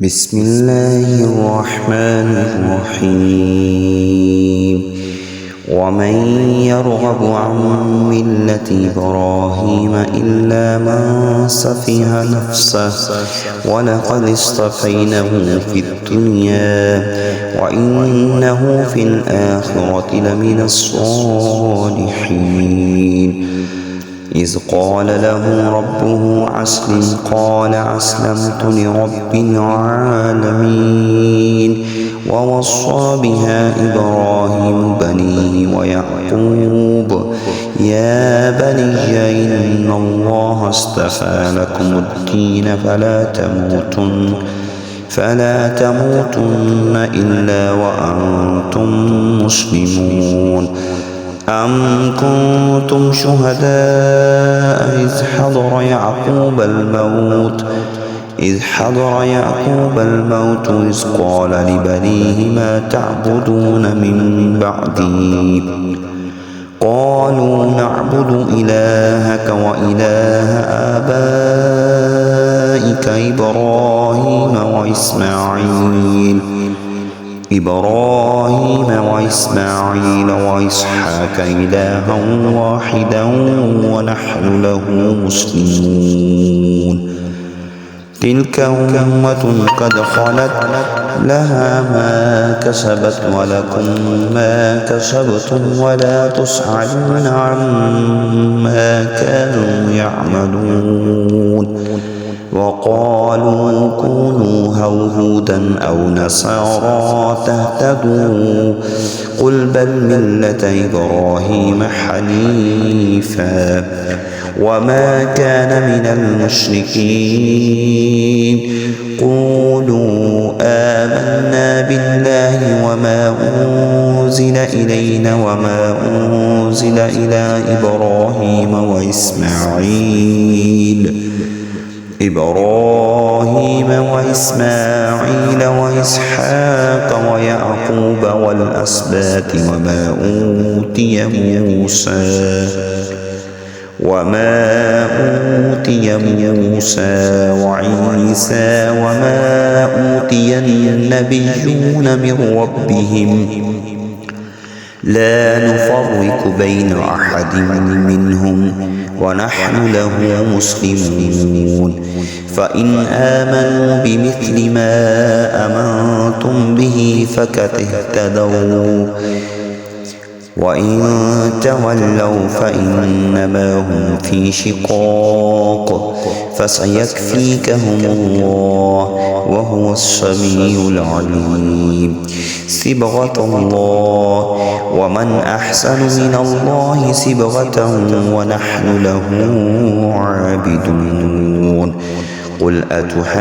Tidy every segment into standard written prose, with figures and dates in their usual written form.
بسم الله الرحمن الرحيم ومن يرغب عن ملة إبراهيم إلا من سفه نفسه ولقد اصطفيناه في الدنيا وإنه في الآخرة لمن الصالحين إذ قال له ربه أسلم قال أسلمت لرب العالمين ووصى بها إبراهيم بنيه ويعقوب يا بني إن الله اصطفى لكم الدين فلا تموتن إلا وأنتم مسلمون أم كنتم شهداء إذ حضر يعقوب الموت إذ قال لبنيه ما تعبدون من بعدي قالوا نعبد إلهك وإله آبائك إبراهيم وإسماعيل وإسحاق إلها واحدا ونحن له مسلمون تلك أمة قد خلت لها ما كسبت ولكم ما كسبتم ولا تسألون عما كانوا يعملون وقالوا كونوا هودا أو نصارى تهتدوا قل بل ملة إبراهيم حنيفا وما كان من المشركين قولوا آمنا بالله وما أنزل إلينا وما أنزل إلى إبراهيم وإسماعيل وإسحاق ويعقوب والأسباط وما أوتي موسى وعيسى وما أوتي النبيون من ربهم لا نفرق بين أحد منهم ونحن له مسلمون فإن آمنوا بمثل ما آمنتم به فقد اهتدوا وإن تولوا فإنما هم في شقاق فسيكفيكهم الله وهو السميع العليم صبغة الله ومن أحسن من الله صبغة ونحن له عابدون قل أتحاجوننا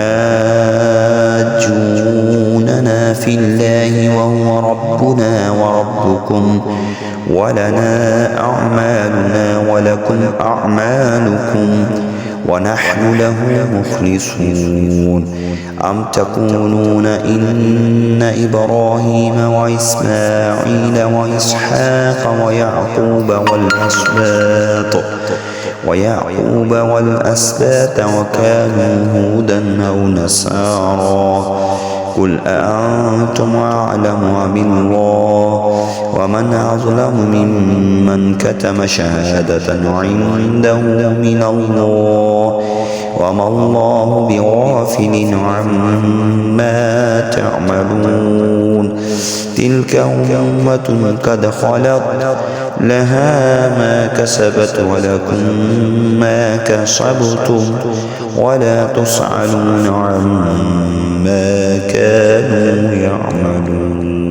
في الله وهو ربنا وربكم ولنا أعمالنا ولكم أعمالكم ونحن له مخلصون أم تقولون إن إبراهيم وإسماعيل وإسحاق ويعقوب والأسباط وكانوا هودا أو نصارى قل أأنتم أعلم أم الله ومن أظلم ممن كتم شهادة عنده من الله وما الله بغافل عما تعملون تلك أمة قد خلت لها ما كسبت ولكم ما كسبتم ولا تسألون عما كانوا يعملون.